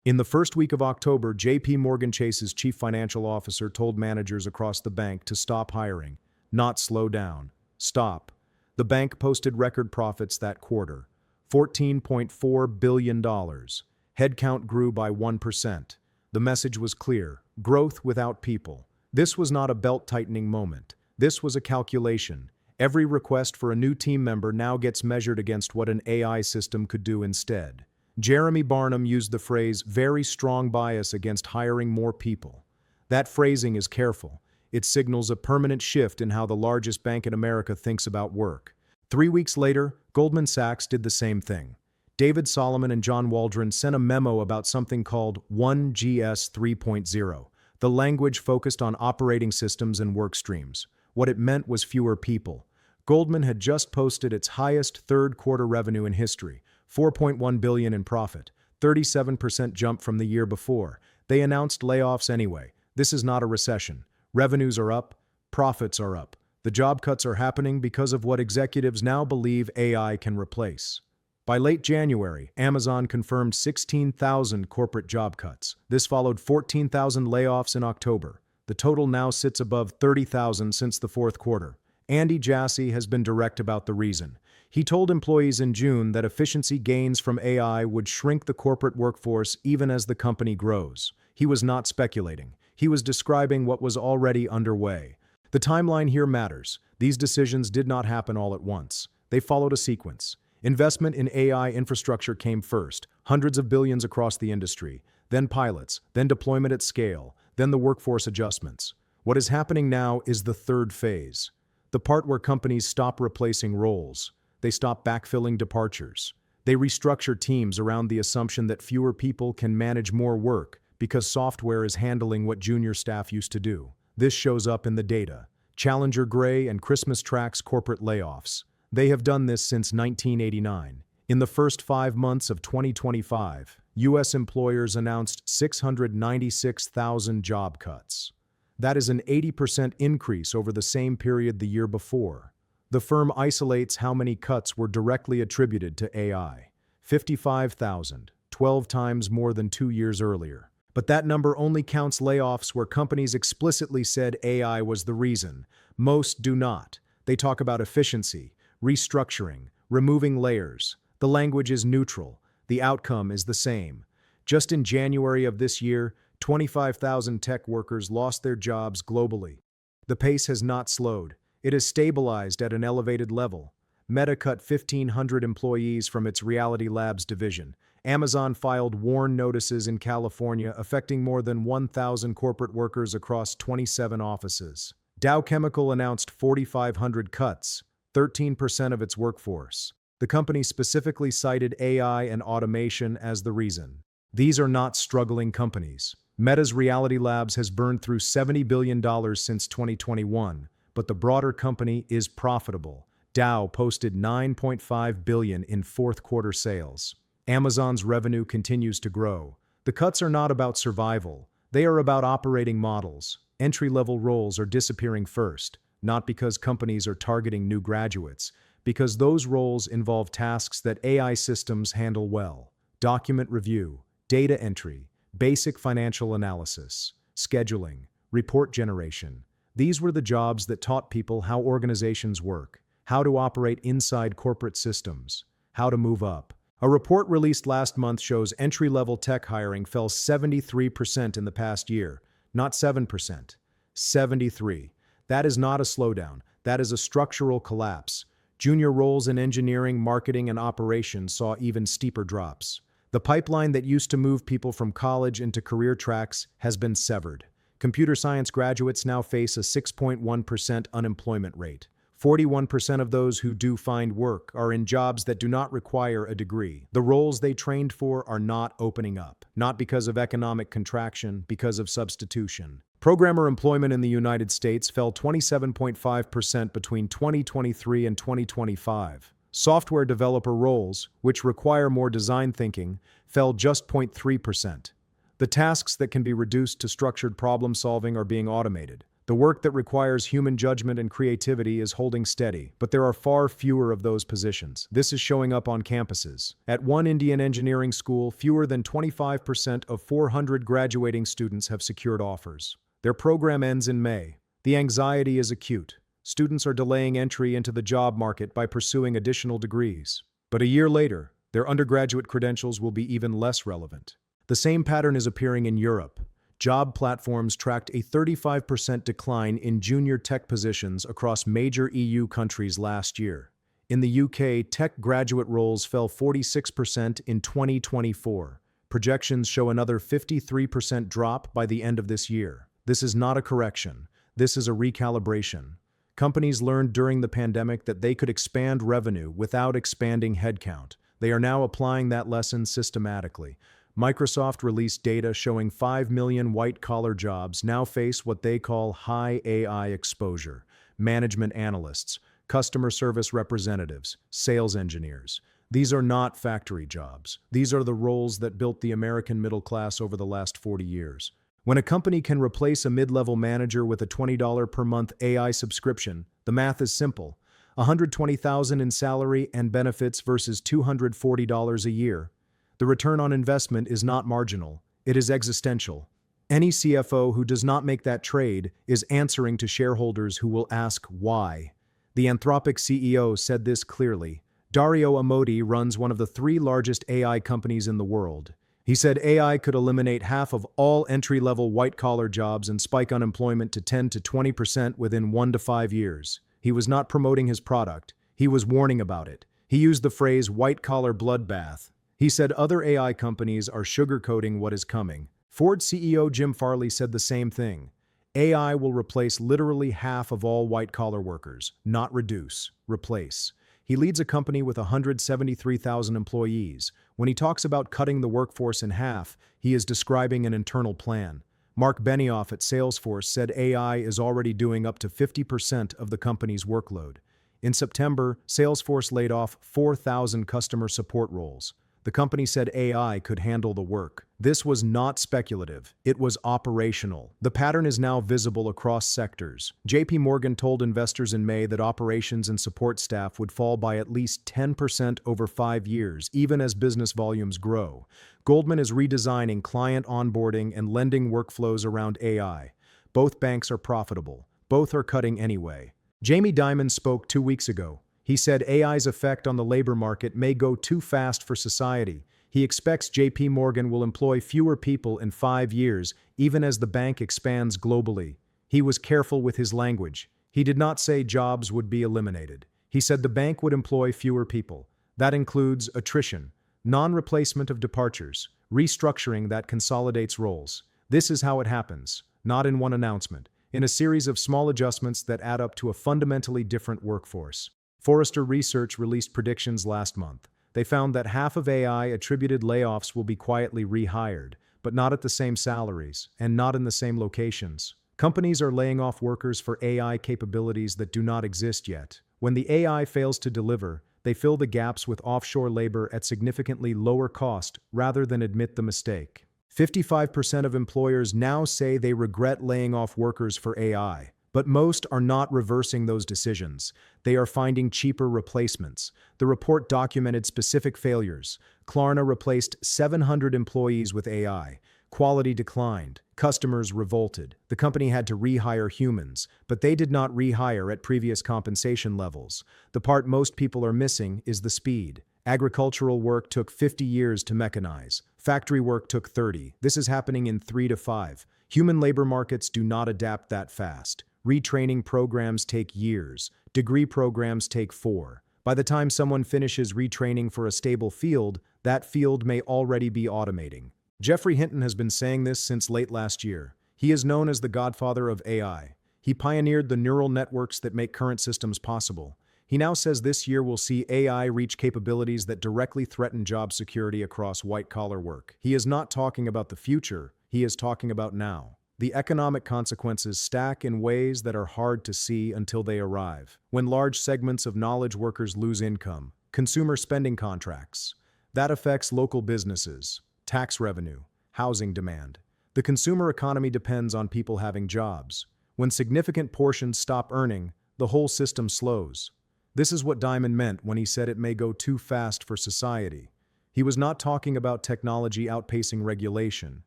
In the first week of October, JP Morgan Chase's chief financial officer told managers across the bank to stop hiring, not slow down. Stop. The bank posted record profits that quarter, $14.4 billion. Headcount grew by 1%. The message was clear: growth without people. This was not a belt-tightening moment. This was a calculation. Every request for a new team member now gets measured against what an AI system could do instead. Jeremy Barnum used the phrase "very strong bias against hiring more people." That phrasing is careful. It signals a permanent shift in how the largest bank in America thinks about work. 3 weeks later, Goldman Sachs did the same thing. David Solomon and John Waldron sent a memo about something called 1GS 3.0. The language focused on operating systems and work streams. What it meant was fewer people. Goldman had just posted its highest third-quarter revenue in history, $4.1 billion in profit, 37% jump from the year before. They announced layoffs anyway. This is not a recession. Revenues are up, profits are up. The job cuts are happening because of what executives now believe AI can replace. By late January, Amazon confirmed 16,000 corporate job cuts. This followed 14,000 layoffs in October. The total now sits above 30,000 since the fourth quarter. Andy Jassy has been direct about the reason. He told employees in June that efficiency gains from AI would shrink the corporate workforce even as the company grows. He was not speculating. He was describing what was already underway. The timeline here matters. These decisions did not happen all at once. They followed a sequence. Investment in AI infrastructure came first, hundreds of billions across the industry, then pilots, then deployment at scale, then the workforce adjustments. What is happening now is the third phase, the part where companies stop replacing roles. They stop backfilling departures. They restructure teams around the assumption that fewer people can manage more work because software is handling what junior staff used to do. This shows up in the data. Challenger Gray and Christmas Track's corporate layoffs. They have done this since 1989. In the first 5 months of 2025, U.S. employers announced 696,000 job cuts. That is an 80% increase over the same period the year before. The firm isolates how many cuts were directly attributed to AI. 55,000, 12 times more than 2 years earlier. But that number only counts layoffs where companies explicitly said AI was the reason. Most do not. They talk about efficiency, restructuring, removing layers. The language is neutral. The outcome is the same. Just in January of this year, 25,000 tech workers lost their jobs globally. The pace has not slowed. It has stabilized at an elevated level. Meta cut 1,500 employees from its Reality Labs division. Amazon filed WARN notices in California affecting more than 1,000 corporate workers across 27 offices. Dow Chemical announced 4,500 cuts, 13% of its workforce. The company specifically cited AI and automation as the reason. These are not struggling companies. Meta's Reality Labs has burned through $70 billion since 2021, but the broader company is profitable. Dow posted $9.5 billion in fourth quarter sales. Amazon's revenue continues to grow. The cuts are not about survival. They are about operating models. Entry-level roles are disappearing first, not because companies are targeting new graduates, because those roles involve tasks that AI systems handle well. Document review, data entry, basic financial analysis, scheduling, report generation. These were the jobs that taught people how organizations work, how to operate inside corporate systems, how to move up. A report released last month shows entry-level tech hiring fell 73% in the past year, not 7%. 73. That is not a slowdown. That is a structural collapse. Junior roles in engineering, marketing, and operations saw even steeper drops. The pipeline that used to move people from college into career tracks has been severed. Computer science graduates now face a 6.1% unemployment rate. 41% of those who do find work are in jobs that do not require a degree. The roles they trained for are not opening up, not because of economic contraction, because of substitution. Programmer employment in the United States fell 27.5% between 2023 and 2025. Software developer roles, which require more design thinking, fell just 0.3%. The tasks that can be reduced to structured problem solving are being automated. The work that requires human judgment and creativity is holding steady, but there are far fewer of those positions. This is showing up on campuses. At one Indian engineering school, fewer than 25% of 400 graduating students have secured offers. Their program ends in May. The anxiety is acute. Students are delaying entry into the job market by pursuing additional degrees. But a year later, their undergraduate credentials will be even less relevant. The same pattern is appearing in Europe. Job platforms tracked a 35% decline in junior tech positions across major EU countries last year. In the UK, tech graduate roles fell 46% in 2024. Projections show another 53% drop by the end of this year. This is not a correction. This is a recalibration. Companies learned during the pandemic that they could expand revenue without expanding headcount. They are now applying that lesson systematically. Microsoft released data showing 5 million white-collar jobs now face what they call high AI exposure: management analysts, customer service representatives, sales engineers. These are not factory jobs. These are the roles that built the American middle class over the last 40 years. When a company can replace a mid-level manager with a $20 per month AI subscription, the math is simple. $120,000 in salary and benefits versus $240 a year. The return on investment is not marginal, it is existential. Any CFO who does not make that trade is answering to shareholders who will ask why. The Anthropic CEO said this clearly. Dario Amodei runs one of the 3 largest AI companies in the world. He said AI could eliminate half of all entry-level white-collar jobs and spike unemployment to 10 to 20% within 1 to 5 years. He was not promoting his product. He was warning about it. He used the phrase white-collar bloodbath. He said other AI companies are sugarcoating what is coming. Ford CEO Jim Farley said the same thing. AI will replace literally half of all white-collar workers, not reduce, replace. He leads a company with 173,000 employees. When he talks about cutting the workforce in half, he is describing an internal plan. Mark Benioff at Salesforce said AI is already doing up to 50% of the company's workload. In September, Salesforce laid off 4,000 customer support roles. The company said AI could handle the work. This was not speculative, it was operational. The pattern is now visible across sectors. JP Morgan told investors in May that operations and support staff would fall by at least 10% over 5 years, even as business volumes grow. Goldman is redesigning client onboarding and lending workflows around AI. Both banks are profitable. Both are cutting anyway. Jamie Dimon spoke 2 weeks ago. He said AI's effect on the labor market may go too fast for society. He expects JP Morgan will employ fewer people in 5 years, even as the bank expands globally. He was careful with his language. He did not say jobs would be eliminated. He said the bank would employ fewer people. That includes attrition, non-replacement of departures, restructuring that consolidates roles. This is how it happens, not in one announcement, in a series of small adjustments that add up to a fundamentally different workforce. Forrester Research released predictions last month. They found that half of AI-attributed layoffs will be quietly rehired, but not at the same salaries and not in the same locations. Companies are laying off workers for AI capabilities that do not exist yet. When the AI fails to deliver, they fill the gaps with offshore labor at significantly lower cost rather than admit the mistake. 55% of employers now say they regret laying off workers for AI. But most are not reversing those decisions. They are finding cheaper replacements. The report documented specific failures. Klarna replaced 700 employees with AI. Quality declined. Customers revolted. The company had to rehire humans, but they did not rehire at previous compensation levels. The part most people are missing is the speed. Agricultural work took 50 years to mechanize. Factory work took 30. This is happening in 3 to 5. Human labor markets do not adapt that fast. Retraining programs take years. Degree programs take 4. By the time someone finishes retraining for a stable field, that field may already be automating. Geoffrey Hinton has been saying this since late last year. He is known as the godfather of AI. He pioneered the neural networks that make current systems possible. He now says this year will see AI reach capabilities that directly threaten job security across white-collar work. He is not talking about the future, he is talking about now. The economic consequences stack in ways that are hard to see until they arrive. When large segments of knowledge workers lose income, consumer spending contracts, that affects local businesses, tax revenue, housing demand. The consumer economy depends on people having jobs. When significant portions stop earning, the whole system slows. This is what Diamond meant when he said it may go too fast for society. He was not talking about technology outpacing regulation.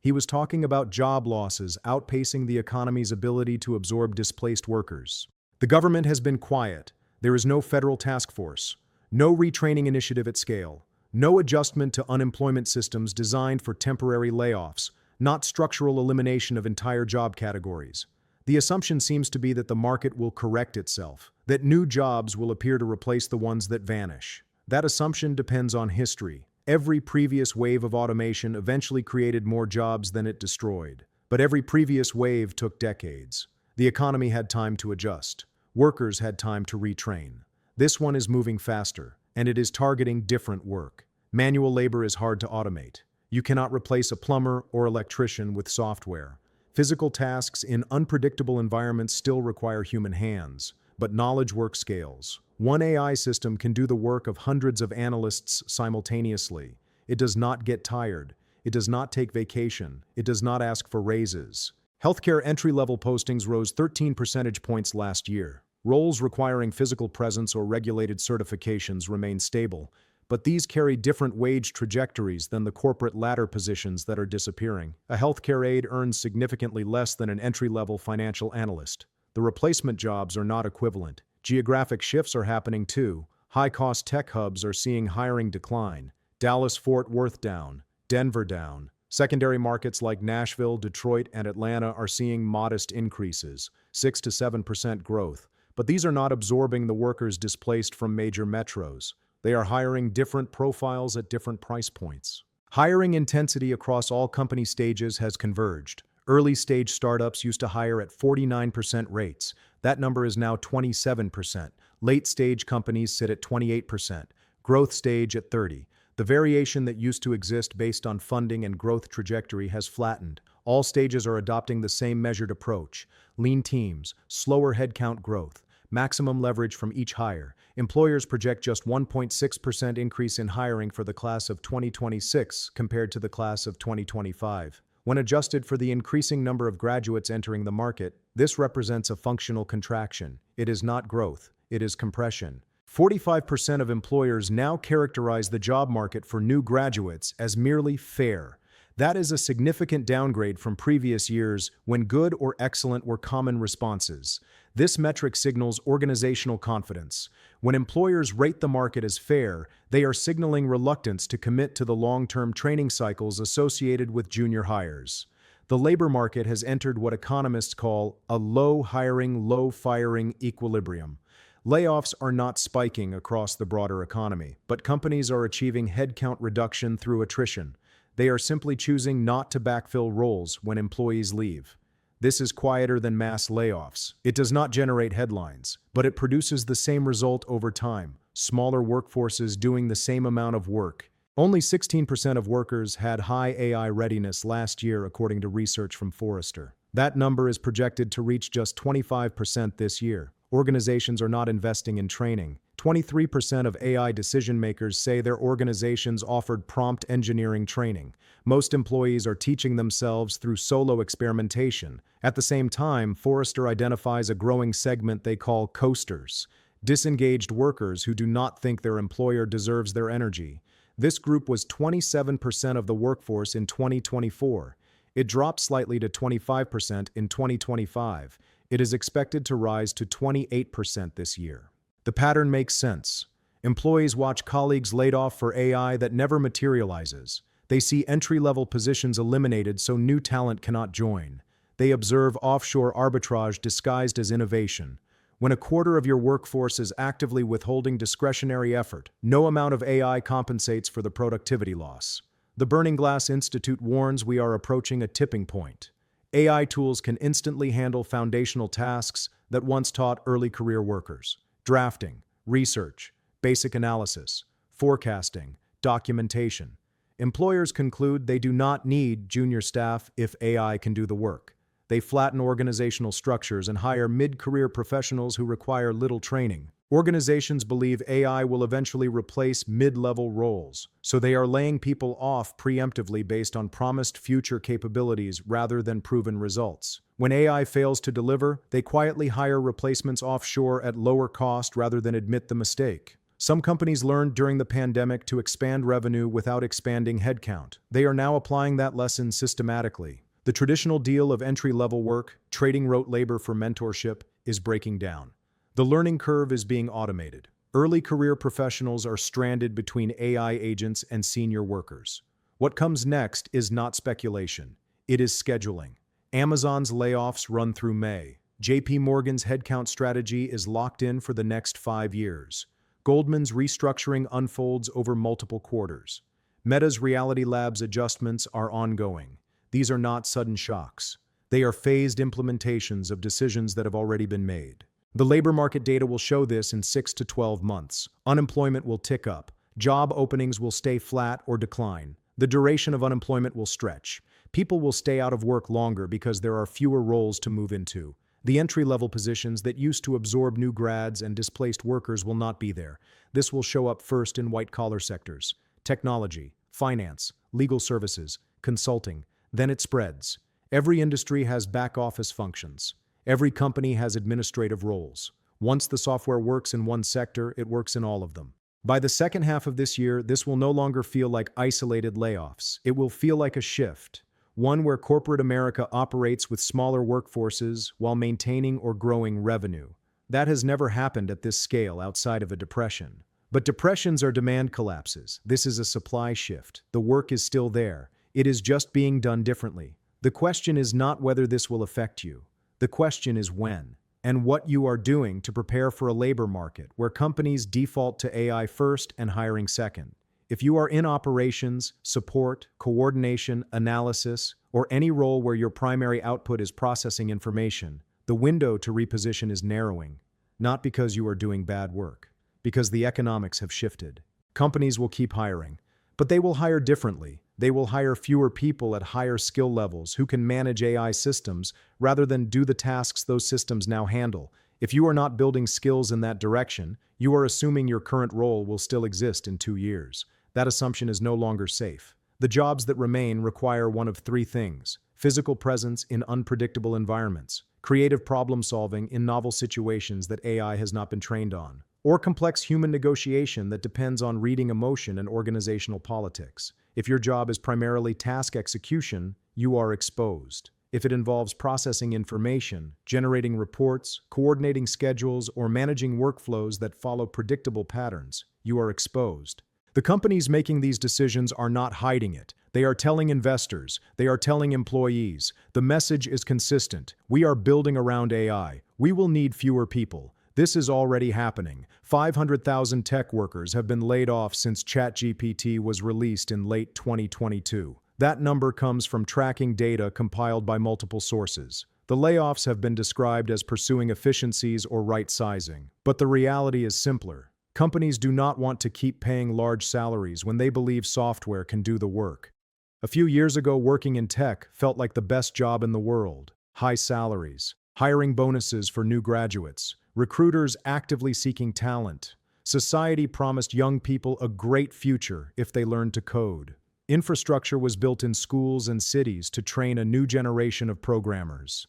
He was talking about job losses outpacing the economy's ability to absorb displaced workers. The government has been quiet. There is no federal task force, no retraining initiative at scale, no adjustment to unemployment systems designed for temporary layoffs, not structural elimination of entire job categories. The assumption seems to be that the market will correct itself, that new jobs will appear to replace the ones that vanish. That assumption depends on history. Every previous wave of automation eventually created more jobs than it destroyed. But every previous wave took decades. The economy had time to adjust. Workers had time to retrain. This one is moving faster, and it is targeting different work. Manual labor is hard to automate. You cannot replace a plumber or electrician with software. Physical tasks in unpredictable environments still require human hands, but knowledge work scales. One AI system can do the work of hundreds of analysts simultaneously. It does not get tired. It does not take vacation. It does not ask for raises. Healthcare entry-level postings rose 13 percentage points last year. Roles requiring physical presence or regulated certifications remain stable, but these carry different wage trajectories than the corporate ladder positions that are disappearing. A healthcare aide earns significantly less than an entry-level financial analyst. The replacement jobs are not equivalent. Geographic shifts are happening too. High-cost tech hubs are seeing hiring decline. Dallas-Fort Worth down. Denver down. Secondary markets like Nashville, Detroit, and Atlanta are seeing modest increases, 6 to 7% growth. But these are not absorbing the workers displaced from major metros. They are hiring different profiles at different price points. Hiring intensity across all company stages has converged. Early-stage startups used to hire at 49% rates. That number is now 27%. Late-stage companies sit at 28%. Growth stage at 30%. The variation that used to exist based on funding and growth trajectory has flattened. All stages are adopting the same measured approach. Lean teams, slower headcount growth, maximum leverage from each hire. Employers project just 1.6% increase in hiring for the class of 2026 compared to the class of 2025. When adjusted for the increasing number of graduates entering the market, this represents a functional contraction. It is not growth, it is compression. 45% of employers now characterize the job market for new graduates as merely fair. That is a significant downgrade from previous years when good or excellent were common responses. This metric signals organizational confidence. When employers rate the market as fair, they are signaling reluctance to commit to the long-term training cycles associated with junior hires. The labor market has entered what economists call a low hiring, low firing equilibrium. Layoffs are not spiking across the broader economy, but companies are achieving headcount reduction through attrition. They are simply choosing not to backfill roles when employees leave. This is quieter than mass layoffs. It does not generate headlines, but it produces the same result over time: smaller workforces doing the same amount of work. Only 16% of workers had high AI readiness last year, according to research from Forrester. That number is projected to reach just 25% this year. Organizations are not investing in training. 23% of AI decision-makers say their organizations offered prompt engineering training. Most employees are teaching themselves through solo experimentation. At the same time, Forrester identifies a growing segment they call coasters, disengaged workers who do not think their employer deserves their energy. This group was 27% of the workforce in 2024. It dropped slightly to 25% in 2025. It is expected to rise to 28% this year. The pattern makes sense. Employees watch colleagues laid off for AI that never materializes. They see entry-level positions eliminated so new talent cannot join. They observe offshore arbitrage disguised as innovation. When a quarter of your workforce is actively withholding discretionary effort, no amount of AI compensates for the productivity loss. The Burning Glass Institute warns we are approaching a tipping point. AI tools can instantly handle foundational tasks that once taught early career workers: drafting, research, basic analysis, forecasting, documentation. Employers conclude they do not need junior staff if AI can do the work. They flatten organizational structures and hire mid-career professionals who require little training. Organizations believe AI will eventually replace mid-level roles, so they are laying people off preemptively based on promised future capabilities rather than proven results. When AI fails to deliver, they quietly hire replacements offshore at lower cost rather than admit the mistake. Some companies learned during the pandemic to expand revenue without expanding headcount. They are now applying that lesson systematically. The traditional deal of entry-level work, trading rote labor for mentorship, is breaking down. The learning curve is being automated. Early career professionals are stranded between AI agents and senior workers. What comes next is not speculation. It is scheduling. Amazon's layoffs run through May. JP Morgan's headcount strategy is locked in for the next 5 years. Goldman's restructuring unfolds over multiple quarters. Meta's Reality Labs adjustments are ongoing. These are not sudden shocks. They are phased implementations of decisions that have already been made. The labor market data will show this in 6 to 12 months. Unemployment will tick up. Job openings will stay flat or decline. The duration of unemployment will stretch. People will stay out of work longer because there are fewer roles to move into. The entry-level positions that used to absorb new grads and displaced workers will not be there. This will show up first in white-collar sectors: technology, finance, legal services, consulting. Then it spreads. Every industry has back-office functions. Every company has administrative roles. Once the software works in one sector, it works in all of them. By the second half of this year, this will no longer feel like isolated layoffs. It will feel like a shift, one where corporate America operates with smaller workforces while maintaining or growing revenue. That has never happened at this scale outside of a depression. But depressions are demand collapses. This is a supply shift. The work is still there. It is just being done differently. The question is not whether this will affect you. The question is when, and what you are doing to prepare for a labor market where companies default to AI first and hiring second. If you are in operations, support, coordination, analysis, or any role where your primary output is processing information, the window to reposition is narrowing, not because you are doing bad work, because the economics have shifted. Companies will keep hiring, but they will hire differently. They will hire fewer people at higher skill levels who can manage AI systems rather than do the tasks those systems now handle. If you are not building skills in that direction, you are assuming your current role will still exist in 2 years. That assumption is no longer safe. The jobs that remain require one of 3 things: physical presence in unpredictable environments, creative problem solving in novel situations that AI has not been trained on, or complex human negotiation that depends on reading emotion and organizational politics. If your job is primarily task execution, you are exposed. If it involves processing information, generating reports, coordinating schedules, or managing workflows that follow predictable patterns, you are exposed. The companies making these decisions are not hiding it. They are telling investors, they are telling employees. The message is consistent. We are building around AI. We will need fewer people. This is already happening. 500,000 tech workers have been laid off since ChatGPT was released in late 2022. That number comes from tracking data compiled by multiple sources. The layoffs have been described as pursuing efficiencies or right-sizing. But the reality is simpler. Companies do not want to keep paying large salaries when they believe software can do the work. A few years ago, working in tech felt like the best job in the world. High salaries, hiring bonuses for new graduates, recruiters actively seeking talent. Society promised young people a great future if they learned to code. Infrastructure was built in schools and cities to train a new generation of programmers.